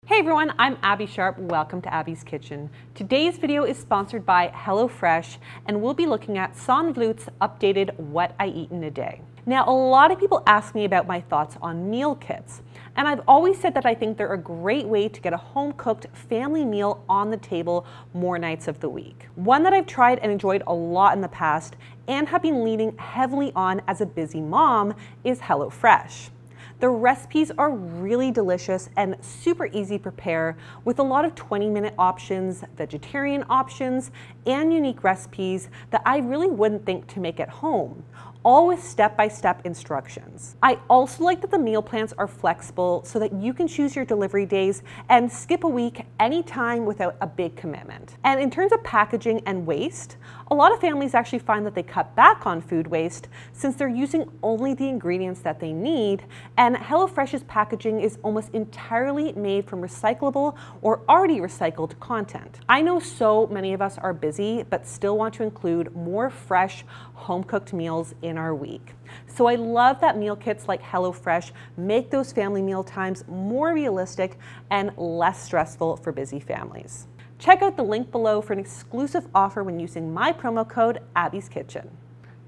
Hey everyone, I'm Abby Sharp. Welcome to Abby's Kitchen. Today's video is sponsored by HelloFresh, and we'll be looking at SANNE VLOET's updated What I Eat in a Day. Now, a lot of people ask me about my thoughts on meal kits, and I've always said that I think they're a great way to get a home-cooked family meal on the table more nights of the week. One that I've tried and enjoyed a lot in the past and have been leaning heavily on as a busy mom is HelloFresh. The recipes are really delicious and super easy to prepare with a lot of 20-minute options, vegetarian options, and unique recipes that I really wouldn't think to make at home, all with step-by-step instructions. I also like that the meal plans are flexible so that you can choose your delivery days and skip a week anytime without a big commitment. And in terms of packaging and waste, a lot of families actually find that they cut back on food waste since they're using only the ingredients that they need, and HelloFresh's packaging is almost entirely made from recyclable or already recycled content. I know so many of us are busy but still want to include more fresh, home-cooked meals in our week. So I love that meal kits like HelloFresh make those family meal times more realistic and less stressful for busy families. Check out the link below for an exclusive offer when using my promo code Abby's Kitchen.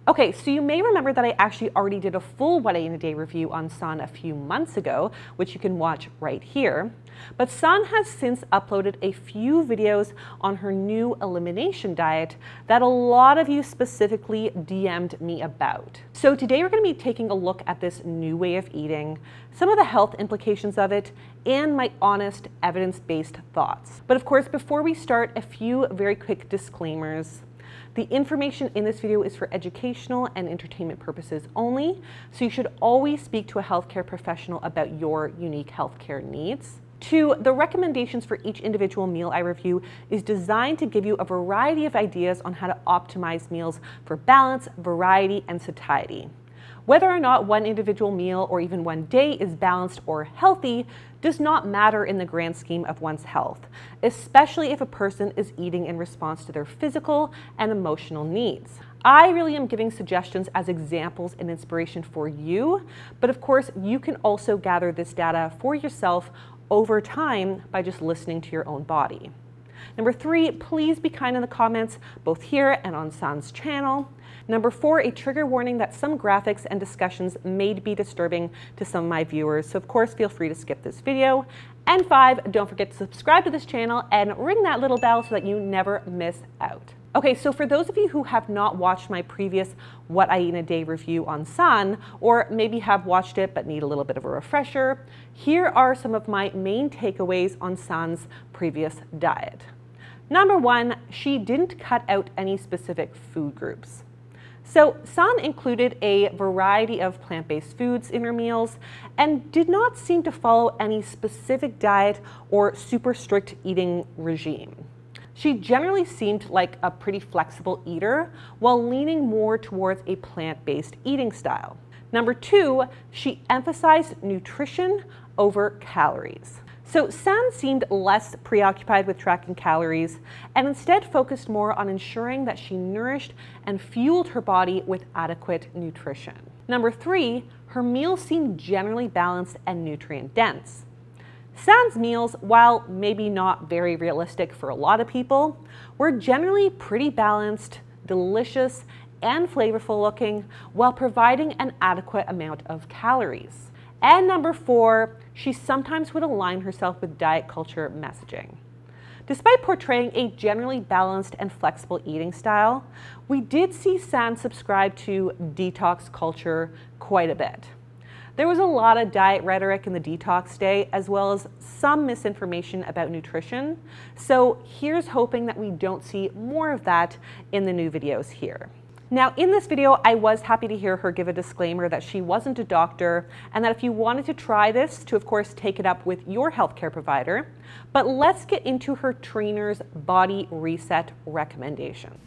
Okay, so you may remember that I actually already did a full What I Eat in a Day review on SANNE a few months ago, which you can watch right here. But SANNE has since uploaded a few videos on her new elimination diet that a lot of you specifically DM'd me about. So today we're going to be taking a look at this new way of eating, some of the health implications of it, and my honest, evidence-based thoughts. But of course, before we start, a few very quick disclaimers. The information in this video is for educational and entertainment purposes only, so you should always speak to a healthcare professional about your unique healthcare needs. 2, the recommendations for each individual meal I review is designed to give you a variety of ideas on how to optimize meals for balance, variety, and satiety. Whether or not one individual meal or even one day is balanced or healthy does not matter in the grand scheme of one's health, especially if a person is eating in response to their physical and emotional needs. I really am giving suggestions as examples and inspiration for you, but of course you can also gather this data for yourself over time by just listening to your own body. Number 3, please be kind in the comments, both here and on SANNE's channel. Number 4, a trigger warning that some graphics and discussions may be disturbing to some of my viewers, so of course feel free to skip this video. And 5, don't forget to subscribe to this channel and ring that little bell so that you never miss out. Okay, so for those of you who have not watched my previous What I Eat in a Day review on SANNE, or maybe have watched it but need a little bit of a refresher, here are some of my main takeaways on SANNE's previous diet. Number 1, she didn't cut out any specific food groups. So SANNE included a variety of plant-based foods in her meals and did not seem to follow any specific diet or super strict eating regime. She generally seemed like a pretty flexible eater while leaning more towards a plant-based eating style. Number 2, she emphasized nutrition over calories. So SANNE seemed less preoccupied with tracking calories and instead focused more on ensuring that she nourished and fueled her body with adequate nutrition. Number 3, her meals seemed generally balanced and nutrient dense. SANNE's meals, while maybe not very realistic for a lot of people, were generally pretty balanced, delicious, and flavorful looking while providing an adequate amount of calories. And number 4, she sometimes would align herself with diet culture messaging. Despite portraying a generally balanced and flexible eating style, we did see SANNE subscribe to detox culture quite a bit. There was a lot of diet rhetoric in the detox day, as well as some misinformation about nutrition. So here's hoping that we don't see more of that in the new videos here. Now, in this video, I was happy to hear her give a disclaimer that she wasn't a doctor and that if you wanted to try this, to of course take it up with your healthcare provider. But let's get into her trainer's body reset recommendation.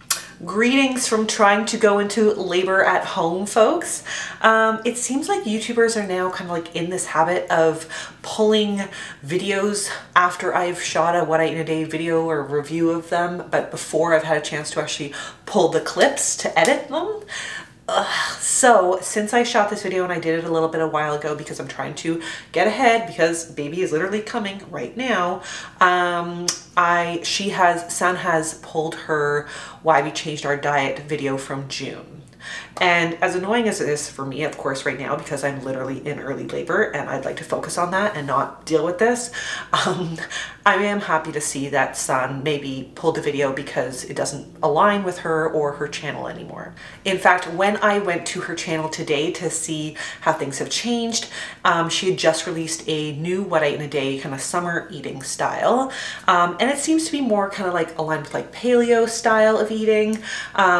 Greetings from trying to go into labor at home, folks. It seems like YouTubers are now kind of like in this habit of pulling videos after I've shot a What I Eat in a Day video or review of them, but before I've had a chance to actually pull the clips to edit them. So since I shot this video, and I did it a little bit a while ago because I'm trying to get ahead because baby is literally coming right now, SANNE has pulled her Why We Changed Our Diet video from June. And as annoying as it is for me, of course, right now, because I'm literally in early labor and I'd like to focus on that and not deal with this, I am happy to see that SANNE maybe pulled the video because it doesn't align with her or her channel anymore. In fact, when I went to her channel today to see how things have changed, she had just released a new What I Eat in a Day kind of summer eating style. And it seems to be more kind of like aligned with like paleo style of eating,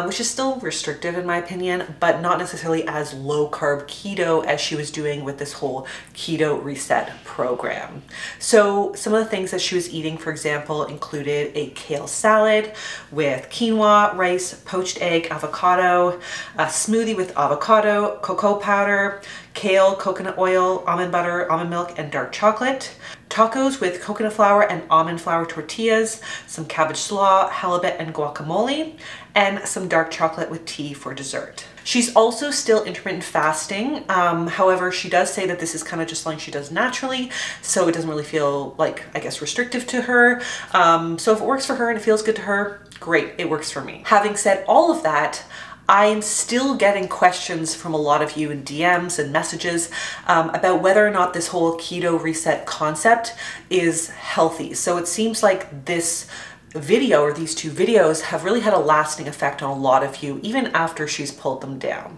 which is still restrictive in my opinion, but not necessarily as low carb keto as she was doing with this whole keto reset program. So some of the things that she was eating, for example, included a kale salad with quinoa, rice, poached egg, avocado, a smoothie with avocado, cocoa powder, kale, coconut oil, almond butter, almond milk, and dark chocolate, tacos with coconut flour and almond flour tortillas, some cabbage slaw, halibut, and guacamole, and some dark chocolate with tea for dessert. She's also still intermittent fasting. However, she does say that this is kind of just something she does naturally, so it doesn't really feel like, I guess, restrictive to her. So if it works for her and it feels good to her, great, it works for me. Having said all of that, I'm still getting questions from a lot of you in DMs and messages about whether or not this whole keto reset concept is healthy. So it seems like this video, or these two videos, have really had a lasting effect on a lot of you, even after she's pulled them down.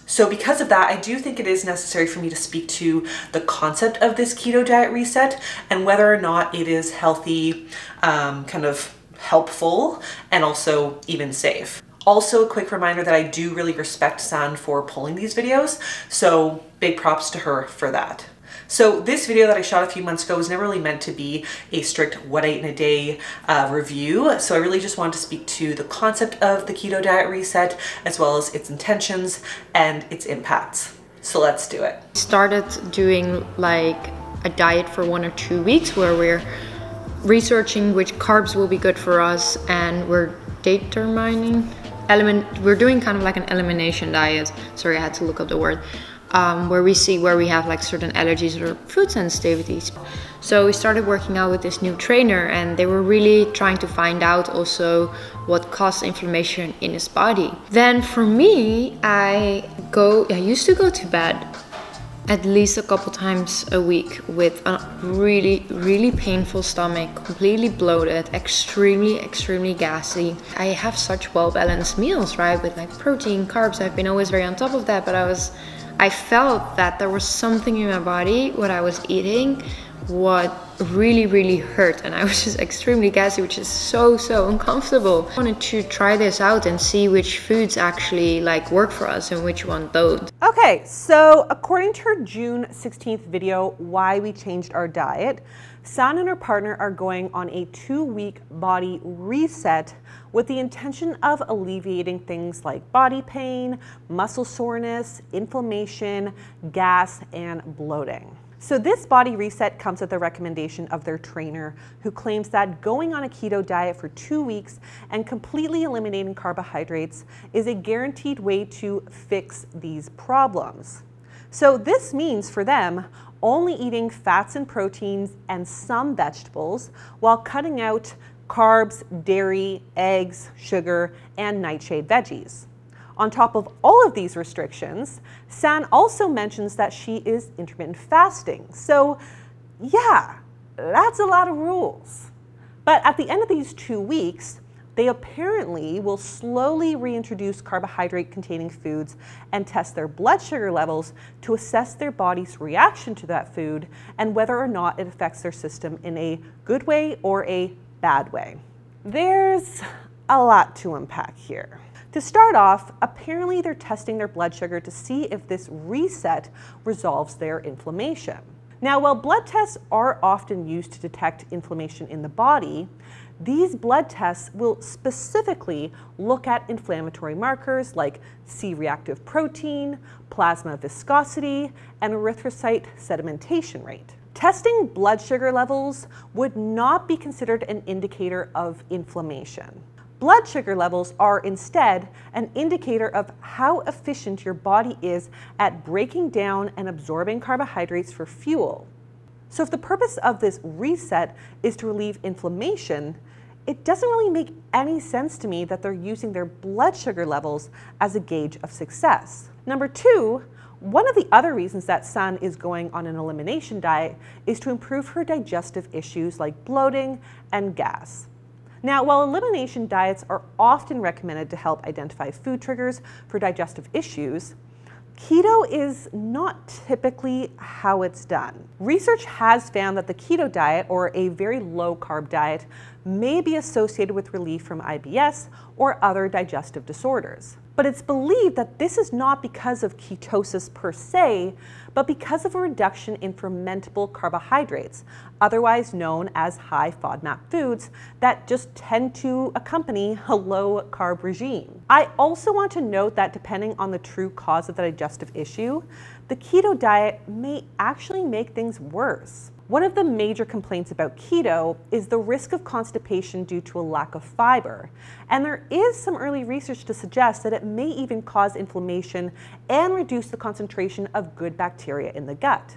So because of that, I do think it is necessary for me to speak to the concept of this keto diet reset and whether or not it is healthy, kind of helpful, and also even safe. Also, a quick reminder that I do really respect SANNE for pulling these videos, so big props to her for that. So this video that I shot a few months ago was never really meant to be a strict What I Eat in a Day review, so I really just wanted to speak to the concept of the keto diet reset, as well as its intentions and its impacts. So let's do it. Started doing like a diet for 1 or 2 weeks where we're researching which carbs will be good for us, and we're we're doing kind of like an elimination diet. Sorry, I had to look up the word. Where we see where we have like certain allergies or food sensitivities. So we started working out with this new trainer, and they were really trying to find out also what caused inflammation in his body. Then for me, I used to go to bed at least a couple times a week with a really painful stomach, completely bloated, extremely gassy. I have such well-balanced meals, right, with like protein, carbs. I've been always very on top of that, but I felt that there was something in my body, what I was eating, what really hurt, and I was just extremely gassy, which is so uncomfortable. I wanted to try this out and see which foods actually like work for us and which one don't. Okay, so according to her June 16th video, Why We Changed Our Diet, SANNE and her partner are going on a 2-week body reset with the intention of alleviating things like body pain, muscle soreness, inflammation, gas, and bloating. So this body reset comes at the recommendation of their trainer, who claims that going on a keto diet for 2 weeks and completely eliminating carbohydrates is a guaranteed way to fix these problems. So this means for them only eating fats and proteins and some vegetables while cutting out carbs, dairy, eggs, sugar, and nightshade veggies. On top of all of these restrictions, SANNE also mentions that she is intermittent fasting. So yeah, that's a lot of rules. But at the end of these 2 weeks, they apparently will slowly reintroduce carbohydrate-containing foods and test their blood sugar levels to assess their body's reaction to that food and whether or not it affects their system in a good way or a bad way. There's a lot to unpack here. To start off, apparently they're testing their blood sugar to see if this reset resolves their inflammation. Now, while blood tests are often used to detect inflammation in the body, these blood tests will specifically look at inflammatory markers like C-reactive protein, plasma viscosity, and erythrocyte sedimentation rate. Testing blood sugar levels would not be considered an indicator of inflammation. blood sugar levels are instead an indicator of how efficient your body is at breaking down and absorbing carbohydrates for fuel. So if the purpose of this reset is to relieve inflammation, it doesn't really make any sense to me that they're using their blood sugar levels as a gauge of success. Number two, one of the other reasons that SANNE is going on an elimination diet is to improve her digestive issues like bloating and gas. Now, while elimination diets are often recommended to help identify food triggers for digestive issues, keto is not typically how it's done. Research has found that the keto diet, or a very low carb diet, may be associated with relief from IBS or other digestive disorders. But it's believed that this is not because of ketosis per se, but because of a reduction in fermentable carbohydrates, otherwise known as high FODMAP foods, that just tend to accompany a low carb regime. I also want to note that depending on the true cause of the digestive issue, the keto diet may actually make things worse. One of the major complaints about keto is the risk of constipation due to a lack of fiber, and there is some early research to suggest that it may even cause inflammation and reduce the concentration of good bacteria in the gut.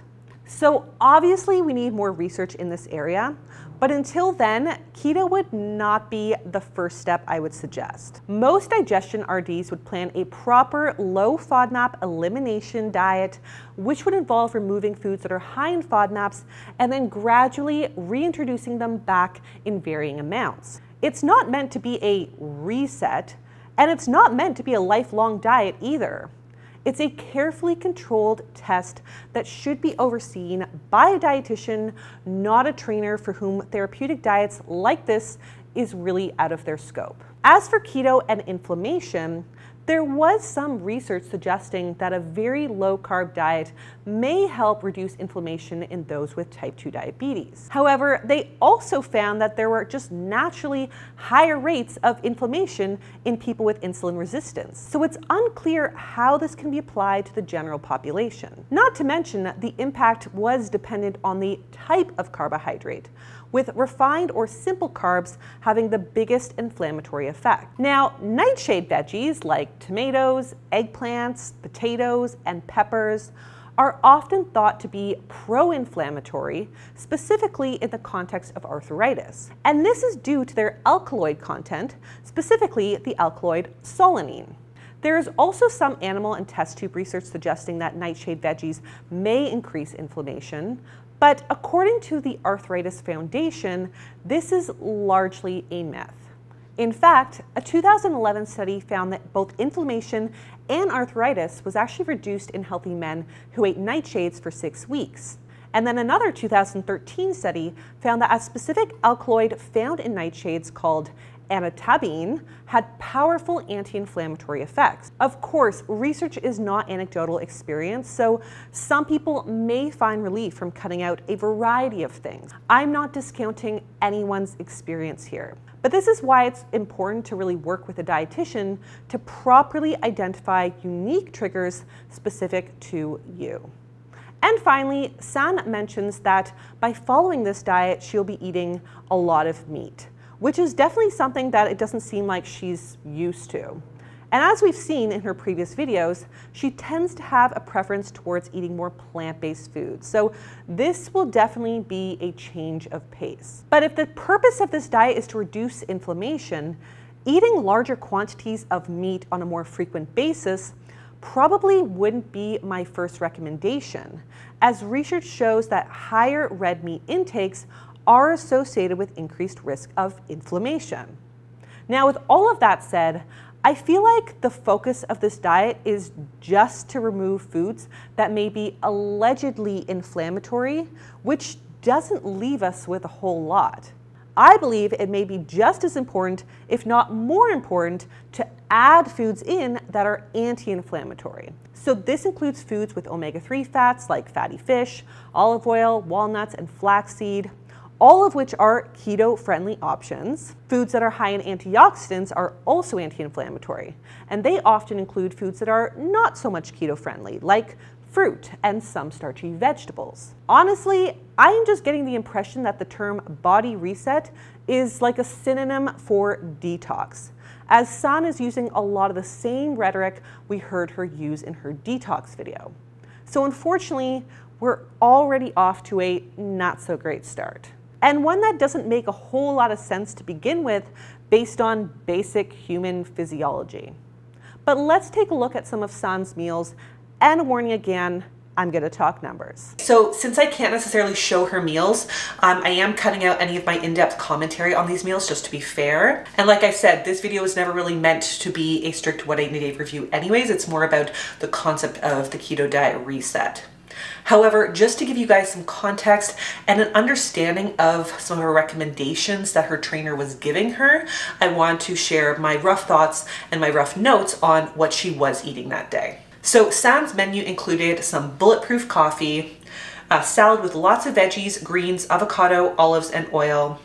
So obviously we need more research in this area, but until then, keto would not be the first step I would suggest. Most digestion RDs would plan a proper low FODMAP elimination diet, which would involve removing foods that are high in FODMAPs and then gradually reintroducing them back in varying amounts. It's not meant to be a reset, and it's not meant to be a lifelong diet either. It's a carefully controlled test that should be overseen by a dietitian, not a trainer for whom therapeutic diets like this is really out of their scope. As for keto and inflammation, there was some research suggesting that a very low carb diet may help reduce inflammation in those with type 2 diabetes. However, they also found that there were just naturally higher rates of inflammation in people with insulin resistance. So it's unclear how this can be applied to the general population. Not to mention that the impact was dependent on the type of carbohydrate, with refined or simple carbs having the biggest inflammatory effect. Now, nightshade veggies like tomatoes, eggplants, potatoes, and peppers are often thought to be pro-inflammatory, specifically in the context of arthritis. And this is due to their alkaloid content, specifically the alkaloid solanine. There is also some animal and test tube research suggesting that nightshade veggies may increase inflammation, but according to the Arthritis Foundation, this is largely a myth. In fact, a 2011 study found that both inflammation and arthritis was actually reduced in healthy men who ate nightshades for 6 weeks. And then another 2013 study found that a specific alkaloid found in nightshades called anitabine had powerful anti-inflammatory effects. Of course, research is not anecdotal experience, so some people may find relief from cutting out a variety of things. I'm not discounting anyone's experience here, but this is why it's important to really work with a dietitian to properly identify unique triggers specific to you. And finally, SANNE mentions that by following this diet, she'll be eating a lot of meat, which is definitely something that it doesn't seem like she's used to. And as we've seen in her previous videos, she tends to have a preference towards eating more plant-based foods. So this will definitely be a change of pace. But if the purpose of this diet is to reduce inflammation, eating larger quantities of meat on a more frequent basis probably wouldn't be my first recommendation, as research shows that higher red meat intakes are associated with increased risk of inflammation. Now, with all of that said, I feel like the focus of this diet is just to remove foods that may be allegedly inflammatory, which doesn't leave us with a whole lot. I believe it may be just as important, if not more important, to add foods in that are anti-inflammatory. So this includes foods with omega-3 fats like fatty fish, olive oil, walnuts, and flaxseed, all of which are keto-friendly options. Foods that are high in antioxidants are also anti-inflammatory, and they often include foods that are not so much keto-friendly, like fruit and some starchy vegetables. Honestly, I'm just getting the impression that the term body reset is like a synonym for detox. as SANNE is using a lot of the same rhetoric we heard her use in her detox video. So unfortunately, we're already off to a not so great start. And one that doesn't make a whole lot of sense to begin with based on basic human physiology. But let's take a look at some of SANNE's meals, and a warning again, I'm going to talk numbers. So since I can't necessarily show her meals, I am cutting out any of my in-depth commentary on these meals just to be fair. And like I said, this video is never really meant to be a strict what I eat in a day review anyways. It's more about the concept of the keto diet reset. However, just to give you guys some context and an understanding of some of her recommendations that her trainer was giving her, I want to share my rough thoughts and my rough notes on what she was eating that day. So SANNE's menu included some bulletproof coffee, a salad with lots of veggies, greens, avocado, olives, and oil,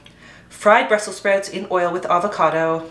fried Brussels sprouts in oil with avocado,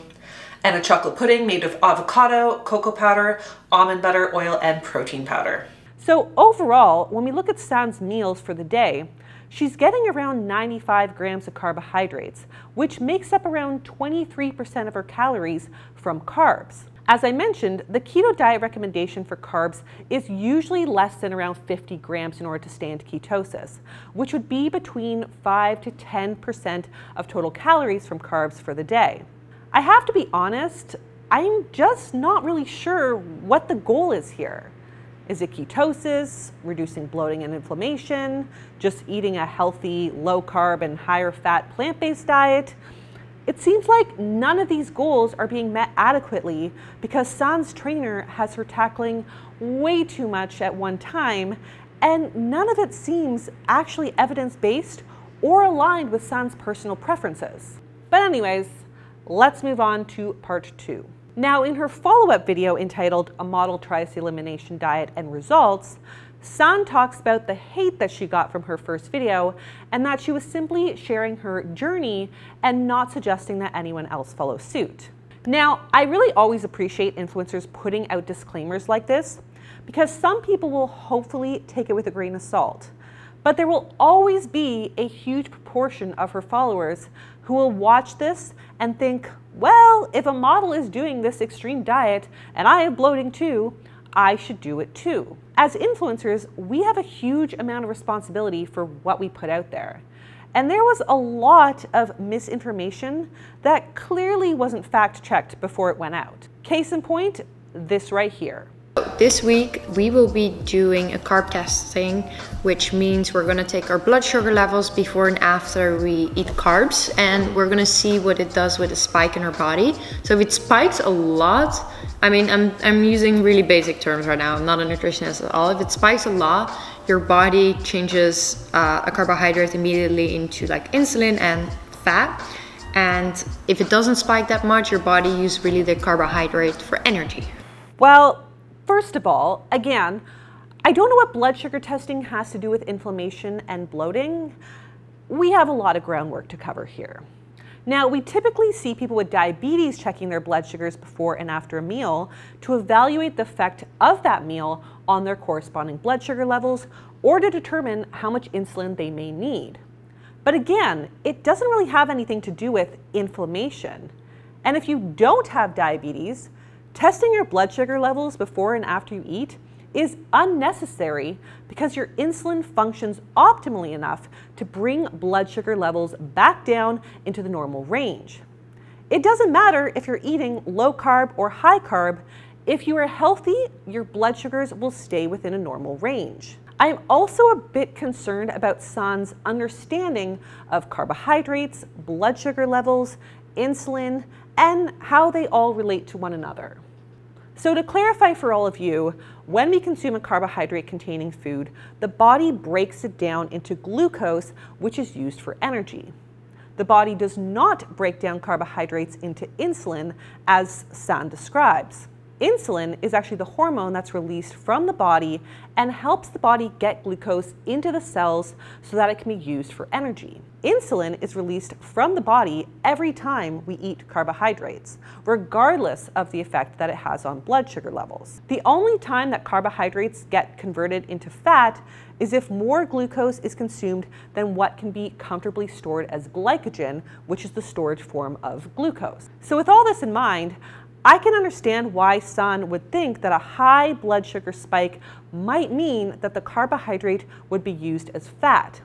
and a chocolate pudding made of avocado, cocoa powder, almond butter, oil, and protein powder. So overall, when we look at SANNE's meals for the day, she's getting around 95 grams of carbohydrates, which makes up around 23% of her calories from carbs. As I mentioned, the keto diet recommendation for carbs is usually less than around 50 grams in order to stay into ketosis, which would be between 5 to 10% of total calories from carbs for the day. I have to be honest, I'm just not really sure what the goal is here. Is it ketosis, reducing bloating and inflammation, just eating a healthy, low-carb and higher-fat plant-based diet? It seems like none of these goals are being met adequately because SANNE's trainer has her tackling way too much at one time, and none of it seems actually evidence-based or aligned with SANNE's personal preferences. But anyways, let's move on to part 2. Now, in her follow-up video entitled "A Model Tries the Elimination Diet and Results," SANNE talks about the hate that she got from her first video and that she was simply sharing her journey and not suggesting that anyone else follow suit. Now, I really always appreciate influencers putting out disclaimers like this because some people will hopefully take it with a grain of salt. But there will always be a huge proportion of her followers who will watch this and think, well, if a model is doing this extreme diet and I have bloating too, I should do it too. As influencers, we have a huge amount of responsibility for what we put out there. And there was a lot of misinformation that clearly wasn't fact-checked before it went out. Case in point, this right here. This week we will be doing a carb testing, which means we're going to take our blood sugar levels before and after we eat carbs, and we're going to see what it does with a spike in our body. So if it spikes a lot, I mean, I'm using really basic terms right now, I'm not a nutritionist at all. If it spikes a lot, your body changes a carbohydrate immediately into like insulin and fat. And if it doesn't spike that much, your body uses really the carbohydrate for energy. Well, first of all, again, I don't know what blood sugar testing has to do with inflammation and bloating. We have a lot of groundwork to cover here. Now, we typically see people with diabetes checking their blood sugars before and after a meal to evaluate the effect of that meal on their corresponding blood sugar levels or to determine how much insulin they may need. But again, it doesn't really have anything to do with inflammation. And if you don't have diabetes, testing your blood sugar levels before and after you eat is unnecessary because your insulin functions optimally enough to bring blood sugar levels back down into the normal range. It doesn't matter if you're eating low carb or high carb. If you are healthy, your blood sugars will stay within a normal range. I'm also a bit concerned about SANNE's understanding of carbohydrates, blood sugar levels, insulin, and how they all relate to one another. So to clarify for all of you, when we consume a carbohydrate-containing food, the body breaks it down into glucose, which is used for energy. The body does not break down carbohydrates into insulin, as SANNE describes. Insulin is actually the hormone that's released from the body and helps the body get glucose into the cells so that it can be used for energy. Insulin is released from the body every time we eat carbohydrates, regardless of the effect that it has on blood sugar levels. The only time that carbohydrates get converted into fat is if more glucose is consumed than what can be comfortably stored as glycogen, which is the storage form of glucose. So with all this in mind, I can understand why SANNE would think that a high blood sugar spike might mean that the carbohydrate would be used as fat.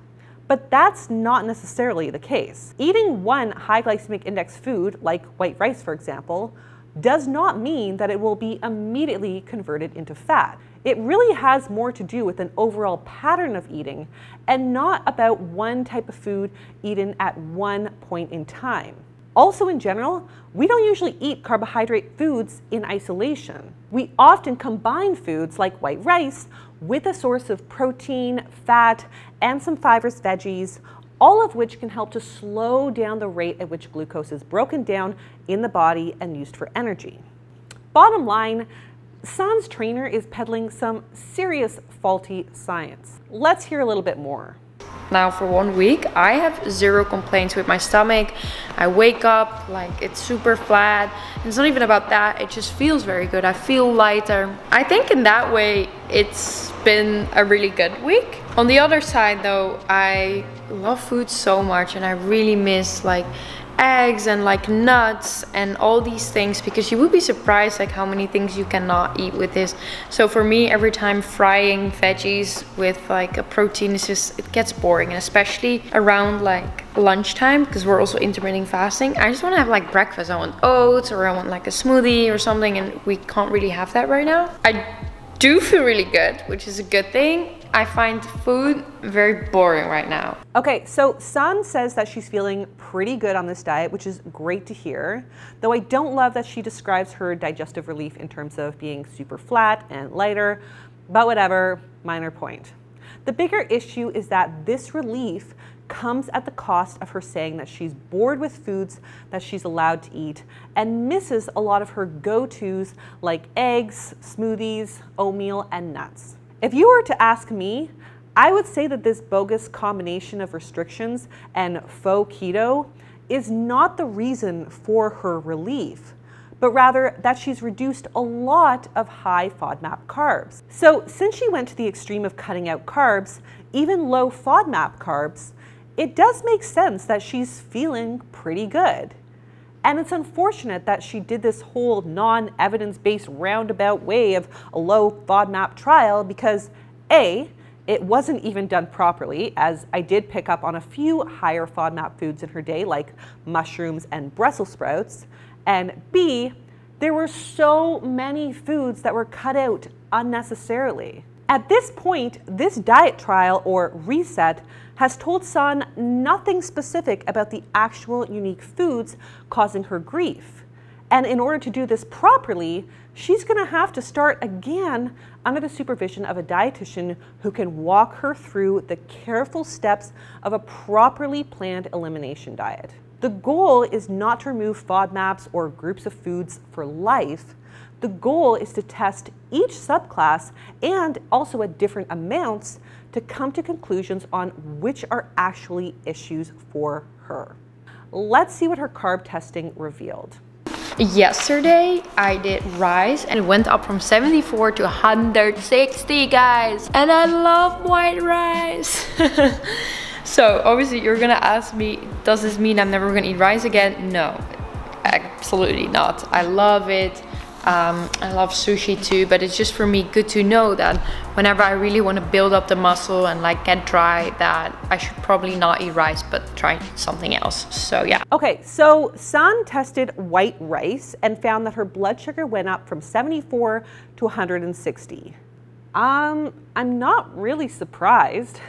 But that's not necessarily the case. Eating one high glycemic index food, like white rice for example, does not mean that it will be immediately converted into fat. It really has more to do with an overall pattern of eating and not about one type of food eaten at one point in time. Also in general, we don't usually eat carbohydrate foods in isolation. We often combine foods like white rice with a source of protein, fat, and some fibrous veggies, all of which can help to slow down the rate at which glucose is broken down in the body and used for energy. Bottom line, SANNE's trainer is peddling some serious faulty science. Let's hear a little bit more. Now for 1 week, I have zero complaints with my stomach. I wake up like it's super flat. And it's not even about that, it just feels very good. I feel lighter. I think in that way, it's been a really good week. On the other side though, I love food so much and I really miss like eggs and like nuts and all these things, because you would be surprised like how many things you cannot eat with this. So for me, every time frying veggies with like a protein is just, it gets boring, and especially around like lunchtime, because we're also intermittent fasting. I just want to have like breakfast. I want oats or I want like a smoothie or something, and we can't really have that right now. I do feel really good, which is a good thing. I find food very boring right now. Okay, so SANNE says that she's feeling pretty good on this diet, which is great to hear. Though I don't love that she describes her digestive relief in terms of being super flat and lighter, but whatever, minor point. The bigger issue is that this relief comes at the cost of her saying that she's bored with foods that she's allowed to eat and misses a lot of her go-tos like eggs, smoothies, oatmeal, and nuts. If you were to ask me, I would say that this bogus combination of restrictions and faux keto is not the reason for her relief, but rather that she's reduced a lot of high FODMAP carbs. So since she went to the extreme of cutting out carbs, even low FODMAP carbs, it does make sense that she's feeling pretty good. And it's unfortunate that she did this whole non-evidence-based roundabout way of a low FODMAP trial because A, it wasn't even done properly, as I did pick up on a few higher FODMAP foods in her day like mushrooms and Brussels sprouts, and B, there were so many foods that were cut out unnecessarily. At this point, this diet trial or reset has told SANNE nothing specific about the actual unique foods causing her grief. And in order to do this properly, she's gonna have to start again under the supervision of a dietitian who can walk her through the careful steps of a properly planned elimination diet. The goal is not to remove FODMAPs or groups of foods for life. The goal is to test each subclass and also at different amounts to come to conclusions on which are actually issues for her. Let's see what her carb testing revealed. Yesterday I did rice and it went up from 74 to 160, guys. And I love white rice. So obviously you're gonna ask me, does this mean I'm never gonna eat rice again? No, absolutely not. I love it. I love sushi too, but it's just for me good to know that whenever I really want to build up the muscle and like get dry, that I should probably not eat rice but try something else. So yeah. Okay, so SANNE tested white rice and found that her blood sugar went up from 74 to 160. I'm not really surprised.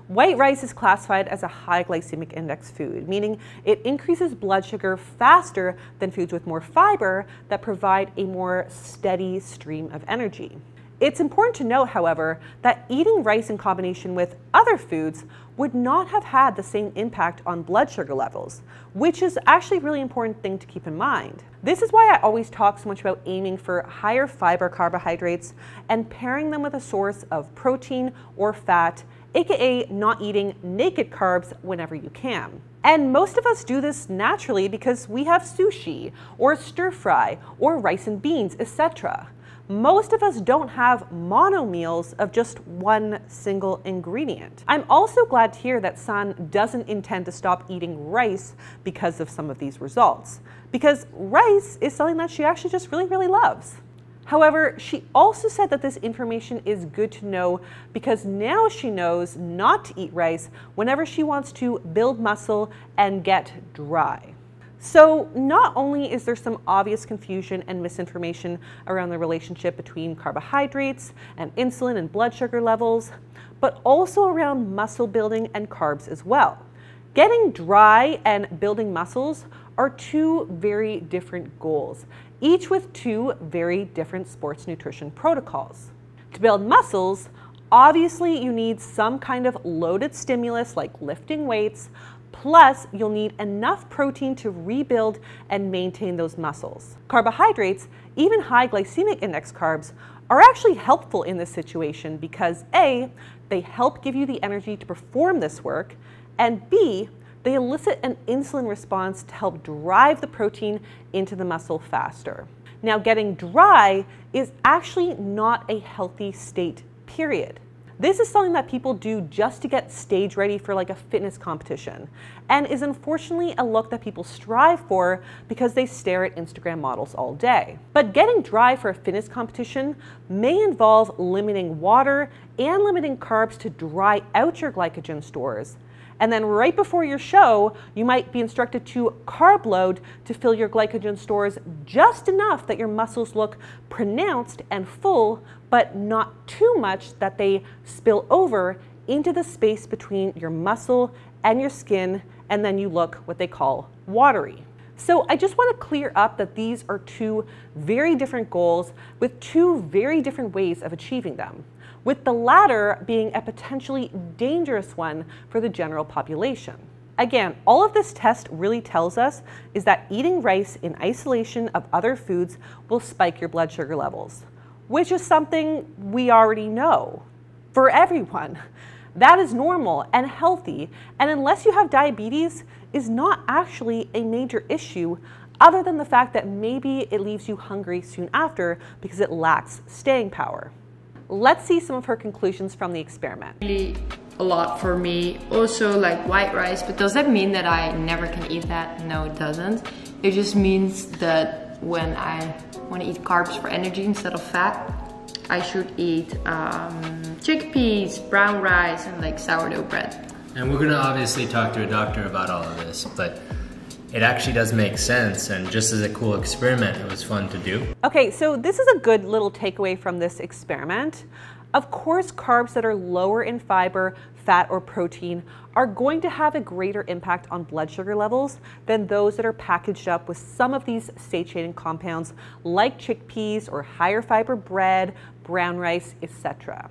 White rice is classified as a high glycemic index food, meaning it increases blood sugar faster than foods with more fiber that provide a more steady stream of energy. It's important to note, however, that eating rice in combination with other foods would not have had the same impact on blood sugar levels, which is actually a really important thing to keep in mind. This is why I always talk so much about aiming for higher fiber carbohydrates and pairing them with a source of protein or fat, aka not eating naked carbs whenever you can. And most of us do this naturally because we have sushi or stir fry or rice and beans, etc. most of us don't have mono meals of just one single ingredient. I'm also glad to hear that SANNE doesn't intend to stop eating rice because of some of these results, because rice is something that she actually just really loves. However, she also said that this information is good to know because now she knows not to eat rice whenever she wants to build muscle and get dry. So not only is there some obvious confusion and misinformation around the relationship between carbohydrates and insulin and blood sugar levels, but also around muscle building and carbs as well. Getting dry and building muscles are two very different goals, each with two very different sports nutrition protocols. To build muscles, obviously you need some kind of loaded stimulus like lifting weights, plus you'll need enough protein to rebuild and maintain those muscles. Carbohydrates, even high glycemic index carbs, are actually helpful in this situation because A, they help give you the energy to perform this work, and B, they elicit an insulin response to help drive the protein into the muscle faster. Now, getting dry is actually not a healthy state, period. This is something that people do just to get stage ready for like a fitness competition, and is unfortunately a look that people strive for because they stare at Instagram models all day. But getting dry for a fitness competition may involve limiting water and limiting carbs to dry out your glycogen stores. And then right before your show, you might be instructed to carb load to fill your glycogen stores just enough that your muscles look pronounced and full, but not too much that they spill over into the space between your muscle and your skin, and then you look what they call watery. So I just want to clear up that these are two very different goals with two very different ways of achieving them, with the latter being a potentially dangerous one for the general population. Again, all of this test really tells us is that eating rice in isolation of other foods will spike your blood sugar levels, which is something we already know for everyone. That is normal and healthy, and unless you have diabetes, is not actually a major issue other than the fact that maybe it leaves you hungry soon after because it lacks staying power. Let's see some of her conclusions from the experiment. Really a lot for me. Also like white rice, but does that mean that I never can eat that? No, it doesn't. It just means that when I want to eat carbs for energy instead of fat, I should eat chickpeas, brown rice, and like sourdough bread. And we're gonna obviously talk to a doctor about all of this, but it actually does make sense, and just as a cool experiment, it was fun to do. Okay, so this is a good little takeaway from this experiment. Of course, carbs that are lower in fiber, fat, or protein are going to have a greater impact on blood sugar levels than those that are packaged up with some of these satiating compounds like chickpeas or higher fiber bread, brown rice, etc.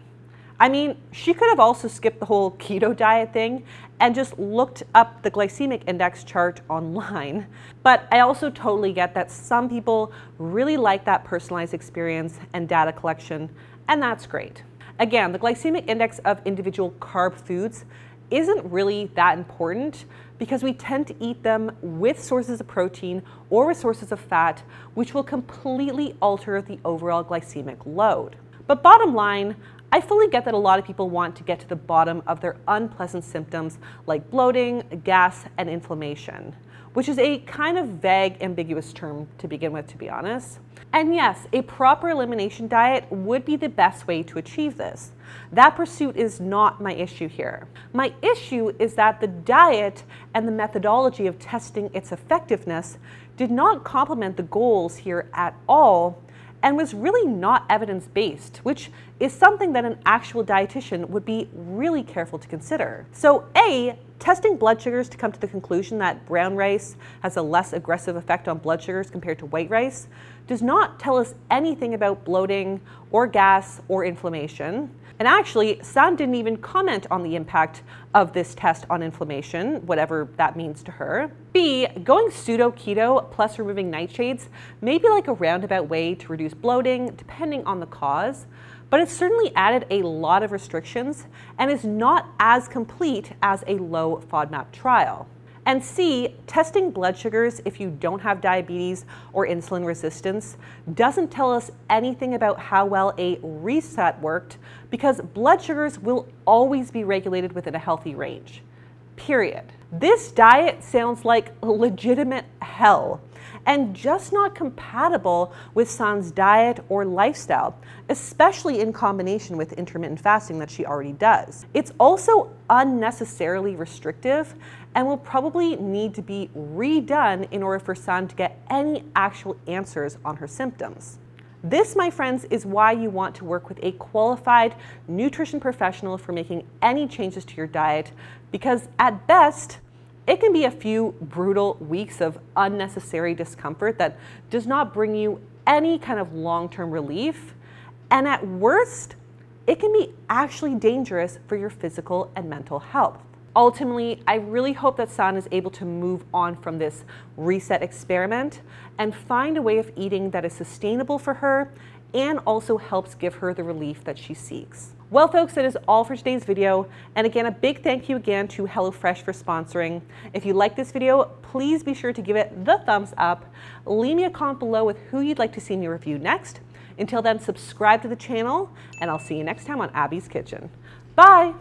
I mean, she could have also skipped the whole keto diet thing and just looked up the glycemic index chart online. But I also totally get that some people really like that personalized experience and data collection, and that's great. Again, the glycemic index of individual carb foods isn't really that important because we tend to eat them with sources of protein or with sources of fat, which will completely alter the overall glycemic load. But bottom line, I fully get that a lot of people want to get to the bottom of their unpleasant symptoms like bloating, gas, and inflammation, which is a kind of vague, ambiguous term to begin with, to be honest. And yes, a proper elimination diet would be the best way to achieve this. That pursuit is not my issue here. My issue is that the diet and the methodology of testing its effectiveness did not complement the goals here at all, and was really not evidence-based, which is something that an actual dietitian would be really careful to consider. So A, testing blood sugars to come to the conclusion that brown rice has a less aggressive effect on blood sugars compared to white rice does not tell us anything about bloating or gas or inflammation. And actually, SANNE didn't even comment on the impact of this test on inflammation, whatever that means to her. B, going pseudo-keto plus removing nightshades may be like a roundabout way to reduce bloating, depending on the cause, but it certainly added a lot of restrictions and is not as complete as a low FODMAP trial. And C, testing blood sugars if you don't have diabetes or insulin resistance doesn't tell us anything about how well a reset worked, because blood sugars will always be regulated within a healthy range. Period. This diet sounds like legitimate hell and just not compatible with SANNE's diet or lifestyle, especially in combination with intermittent fasting that she already does. It's also unnecessarily restrictive and will probably need to be redone in order for SANNE to get any actual answers on her symptoms. This, my friends, is why you want to work with a qualified nutrition professional for making any changes to your diet, because at best, it can be a few brutal weeks of unnecessary discomfort that does not bring you any kind of long-term relief. And at worst, it can be actually dangerous for your physical and mental health. Ultimately, I really hope that SANNE is able to move on from this reset experiment and find a way of eating that is sustainable for her and also helps give her the relief that she seeks. Well, folks, that is all for today's video. And again, a big thank you again to HelloFresh for sponsoring. If you like this video, please be sure to give it the thumbs up. Leave me a comment below with who you'd like to see me review next. Until then, subscribe to the channel, and I'll see you next time on Abby's Kitchen. Bye!